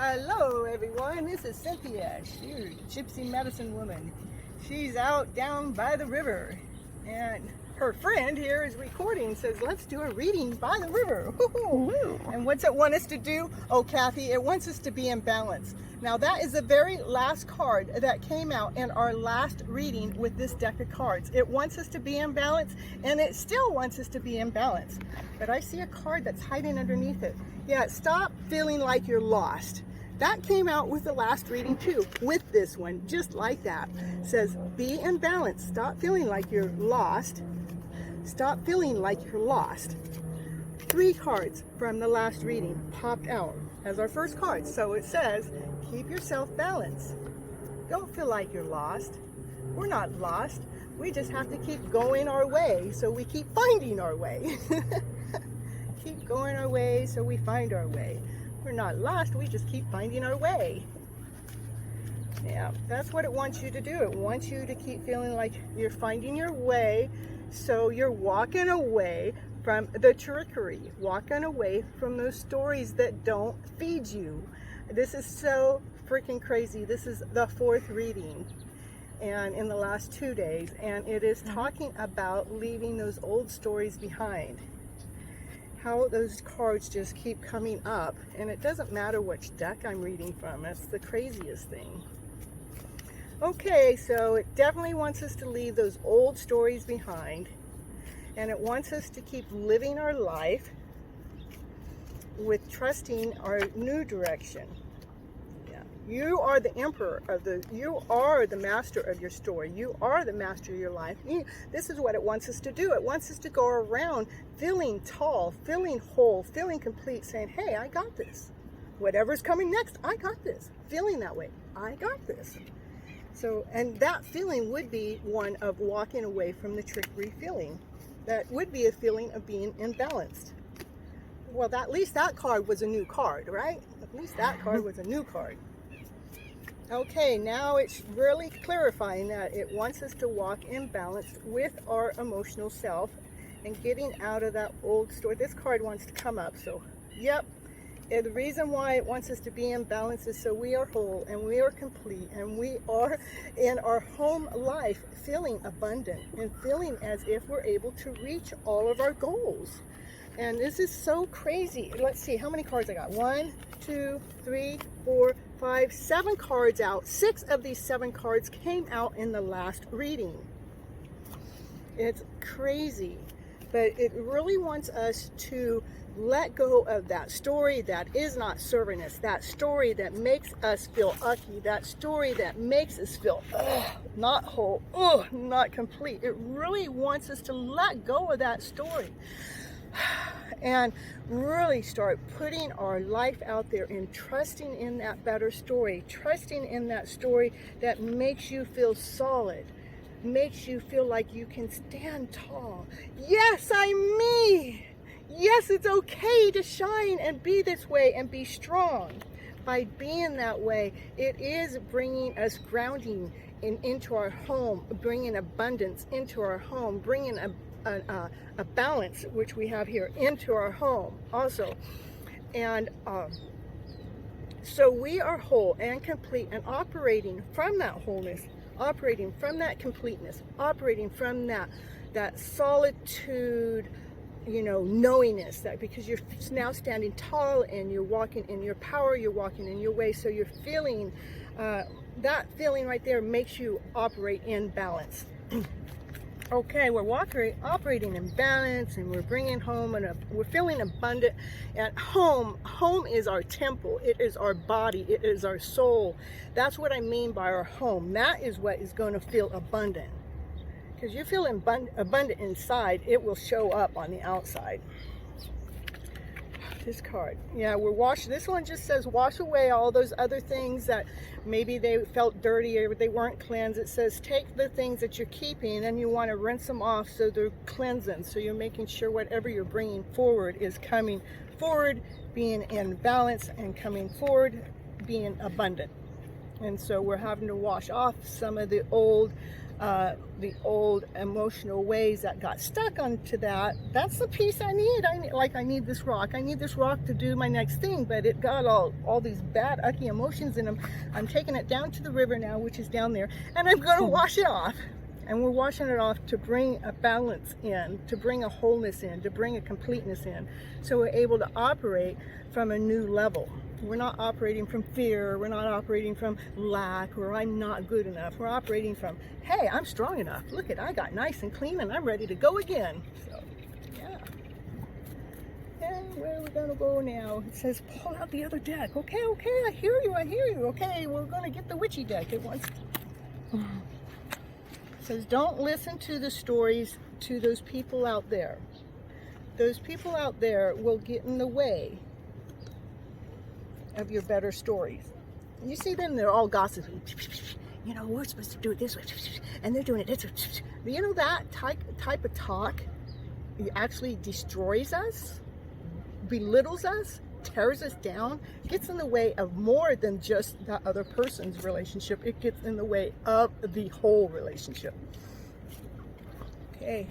Hello everyone, this is Cynthia. She's a gypsy medicine woman. She's out down by the river and her friend here is recording, says let's do a reading by the river. And what's it want us to do? Oh Kathy, it wants us to be in balance. Now that is the very last card that came out in our last reading with this deck of cards. It wants us to be in balance and it still wants us to be in balance. But I see a card that's hiding underneath it. Yeah, stop feeling like you're lost. That came out with the last reading too, with this one, just like that. It says, be in balance. Stop feeling like you're lost. Stop feeling like you're lost. 3 cards from the last reading popped out as our first card. So it says, keep yourself balanced. Don't feel like you're lost. We're not lost. We just have to keep going our way, so we keep finding our way. Keep going our way so we find our way. We're not lost, we just keep finding our way. Yeah, that's what it wants you to do. It wants you to keep feeling like you're finding your way, so you're walking away from the trickery, walking away from those stories that don't feed you. This is so freaking crazy. This is the 4th reading and in the last 2 days, and it is talking about leaving those old stories behind. How those cards just keep coming up, and it doesn't matter which deck I'm reading from. That's the craziest thing. Okay, so it definitely wants us to leave those old stories behind, and it wants us to keep living our life with trusting our new direction. You are the emperor of you are the master of your story. You are the master of your life. This is what it wants us to do. It wants us to go around feeling tall, feeling whole, feeling complete, saying, hey, I got this. Whatever's coming next, I got this. Feeling that way, I got this. So, and that feeling would be one of walking away from the trickery feeling. That would be a feeling of being imbalanced. Well, at least that card was a new card, right? At least that card was a new card. Okay, now it's really clarifying that it wants us to walk in balance with our emotional self and getting out of that old story. This card wants to come up, so yep. And the reason why it wants us to be in balance is so we are whole and we are complete and we are in our home life feeling abundant and feeling as if we're able to reach all of our goals. And this is so crazy. Let's see how many cards I got. 1, 2, 3, 4, 5, 7 cards out. 6 of these 7 cards came out in the last reading. It's crazy, but it really wants us to let go of that story that is not serving us, that story that makes us feel ucky, that story that makes us feel not whole, not complete. It really wants us to let go of that story and really start putting our life out there and trusting in that better story, trusting in that story that makes you feel solid, makes you feel like you can stand tall. Yes, I'm me. Yes, it's okay to shine and be this way and be strong. By being that way, it is bringing us grounding into our home, bringing abundance into our home, bringing a balance, which we have here, into our home also. And so we are whole and complete and operating from that wholeness, operating from that completeness, operating from that solitude, knowingness, that because you're now standing tall and you're walking in your power, you're walking in your way, so you're feeling that feeling right there makes you operate in balance. Okay, we're operating in balance, and we're bringing home, and we're feeling abundant. And home is our temple. It is our body. It is our soul. That's what I mean by our home. That is what is going to feel abundant. Because you feel abundant inside, it will show up on the outside. This card, yeah, this one just says wash away all those other things that maybe they felt dirty or they weren't cleansed. It says take the things that you're keeping and you want to rinse them off so they're cleansing. So you're making sure whatever you're bringing forward is coming forward, being in balance, and coming forward, being abundant. And so we're having to wash off some of the old the old emotional ways that got stuck onto that. That's the piece I need. I need this rock. I need this rock to do my next thing, but it got all these bad, icky emotions in them. I'm taking it down to the river now, which is down there, and I'm going to wash it off. And we're washing it off to bring a balance in, to bring a wholeness in, to bring a completeness in, so we're able to operate from a new level. We're not operating from fear, we're not operating from lack, or I'm not good enough. We're operating from, hey, I'm strong enough. Look at, I got nice and clean and I'm ready to go again. So, yeah. And where are we gonna go now? It says, pull out the other deck. Okay, I hear you. Okay, we're gonna get the witchy deck. It wants... It says, don't listen to the stories to those people out there. Those people out there will get in the way of your better stories. You see them, they're all gossiping. You know, we're supposed to do it this way, and they're doing it this way. You know, that type of talk actually destroys us, belittles us, tears us down, gets in the way of more than just that other person's relationship. It gets in the way of the whole relationship. Okay.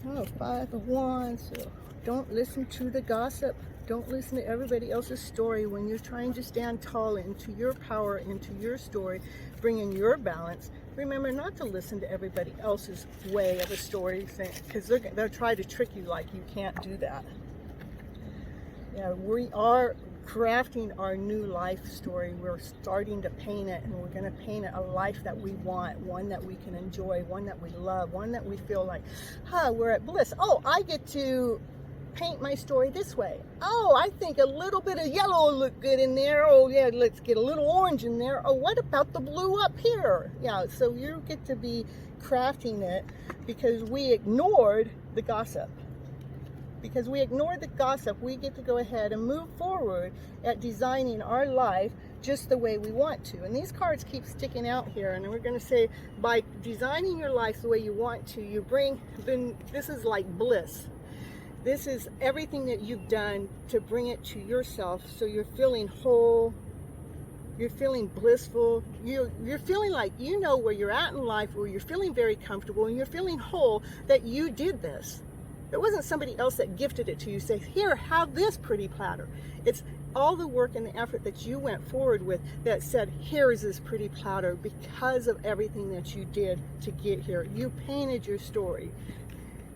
Oh, 5 of Wands. So don't listen to the gossip. Don't listen to everybody else's story when you're trying to stand tall into your power, into your story, bring in your balance. Remember not to listen to everybody else's way of a story, because they'll try to trick you like you can't do that. Yeah, we are crafting our new life story. We're starting to paint it, and we're going to paint it a life that we want, one that we can enjoy, one that we love, one that we feel like, we're at bliss. Oh, I get to paint my story this way. Oh, I think a little bit of yellow will look good in there. Oh yeah, let's get a little orange in there. Oh, what about the blue up here? Yeah, so you get to be crafting it because we ignored the gossip. Because we ignored the gossip, we get to go ahead and move forward at designing our life just the way we want to. And these cards keep sticking out here, and we're going to say, by designing your life the way you want to, you bring, then this is like bliss. This is everything that you've done to bring it to yourself, so you're feeling whole, you're feeling blissful, you're feeling like you know where you're at in life, where you're feeling very comfortable, and you're feeling whole, that you did this. It wasn't somebody else that gifted it to you, say, here, have this pretty platter. It's all the work and the effort that you went forward with that said, here is this pretty platter, because of everything that you did to get here. You painted your story.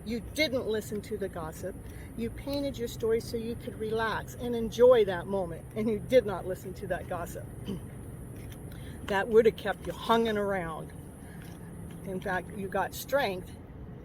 You didn't listen to the gossip. You painted your story so you could relax and enjoy that moment. And you did not listen to that gossip. That would have kept you hanging around. In fact, you got strength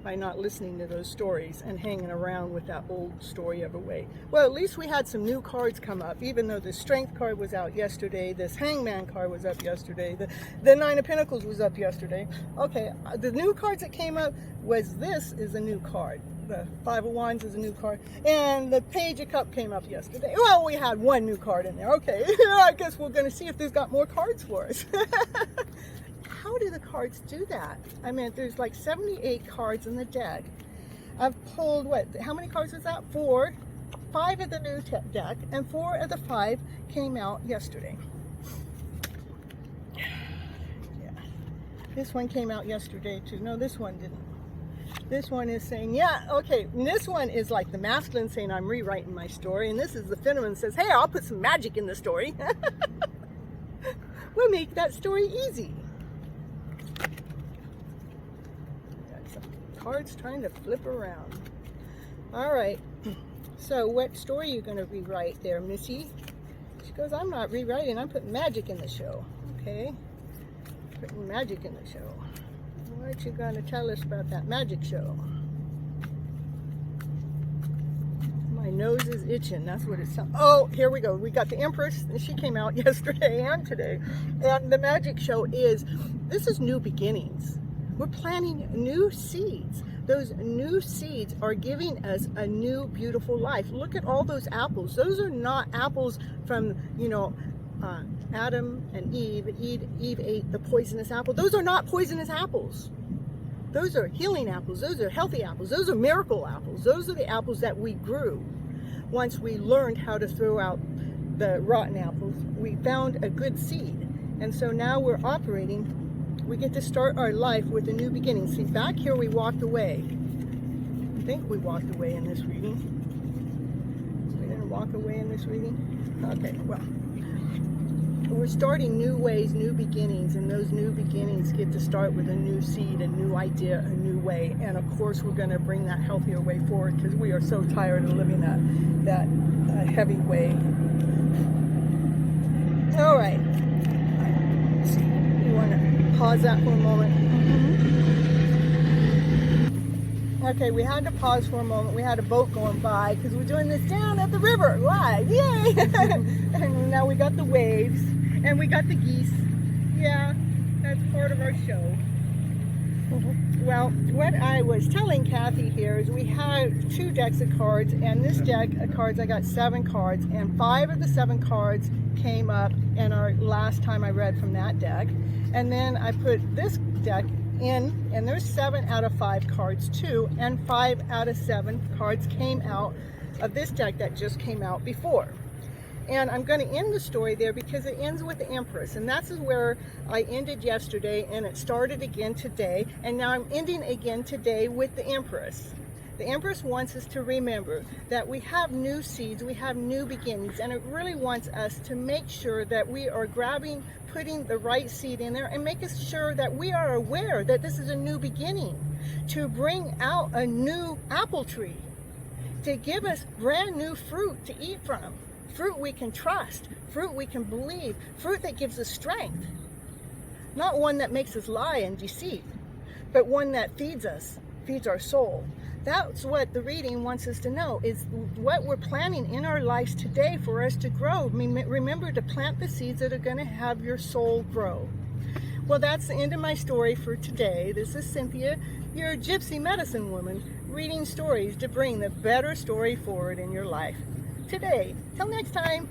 by not listening to those stories and hanging around with that old story of a way. Well, at least we had some new cards come up, even though the Strength card was out yesterday, this Hangman card was up yesterday, the Nine of Pentacles was up yesterday. Okay, the new cards that came up was, this is a new card. The Five of Wands is a new card, and the Page of Cups came up yesterday. Well, we had one new card in there. Okay, I guess we're going to see if there's got more cards for us. How do the cards do that? I mean, there's like 78 cards in the deck. I've pulled, what, how many cards was that? 4. 5 of the new deck, and 4 of the 5 came out yesterday. Yeah. This one came out yesterday too. No, this one didn't. This one is saying, yeah, okay. And this one is like the masculine saying, I'm rewriting my story. And this is the feminine says, hey, I'll put some magic in the story. We'll make that story easy. Cards trying to flip around. All right, so what story are you going to rewrite there, Missy? She goes, I'm not rewriting, I'm putting magic in the show. Okay, putting magic in the show. What you going to tell us about that magic show? My nose is itching, that's what it sounds. Oh, here we go. We got the Empress, and she came out yesterday and today. And the magic show is, this is new beginnings. We're planting new seeds. Those new seeds are giving us a new, beautiful life. Look at all those apples. Those are not apples from, you know, Adam and Eve. Eve ate the poisonous apple. Those are not poisonous apples. Those are healing apples. Those are healthy apples. Those are miracle apples. Those are the apples that we grew. Once we learned how to throw out the rotten apples, we found a good seed. And so now we're operating We get to start our life with a new beginning. See, back here we walked away. I think we walked away in this reading. We didn't walk away in this reading? Okay, well. We're starting new ways, new beginnings, and those new beginnings get to start with a new seed, a new idea, a new way. And of course, we're going to bring that healthier way forward because we are so tired of living that heavy way. All right. You want to pause that for a moment? Okay, we had to pause for a moment. We had a boat going by because we're doing this down at the river live. Yay! And now we got the waves. And we got the geese. Yeah, that's part of our show. Well, what I was telling Kathy here is we had 2 decks of cards, and this deck of cards I got 7 cards, and 5 of the 7 cards came up in our last time I read from that deck. And then I put this deck in, and there's 7 out of 5 cards too, and 5 out of 7 cards came out of this deck that just came out before. And I'm going to end the story there because it ends with the Empress. And that's where I ended yesterday, and it started again today. And now I'm ending again today with the Empress. The Empress wants us to remember that we have new seeds, we have new beginnings, and it really wants us to make sure that we are putting the right seed in there and making sure that we are aware that this is a new beginning, to bring out a new apple tree, to give us brand new fruit to eat from. Fruit we can trust, fruit we can believe, fruit that gives us strength. Not one that makes us lie and deceive, but one that feeds us, feeds our soul. That's what the reading wants us to know, is what we're planting in our lives today for us to grow. Remember to plant the seeds that are going to have your soul grow. Well, that's the end of my story for today. This is Cynthia, your gypsy medicine woman, reading stories to bring the better story forward in your life today. Till next time.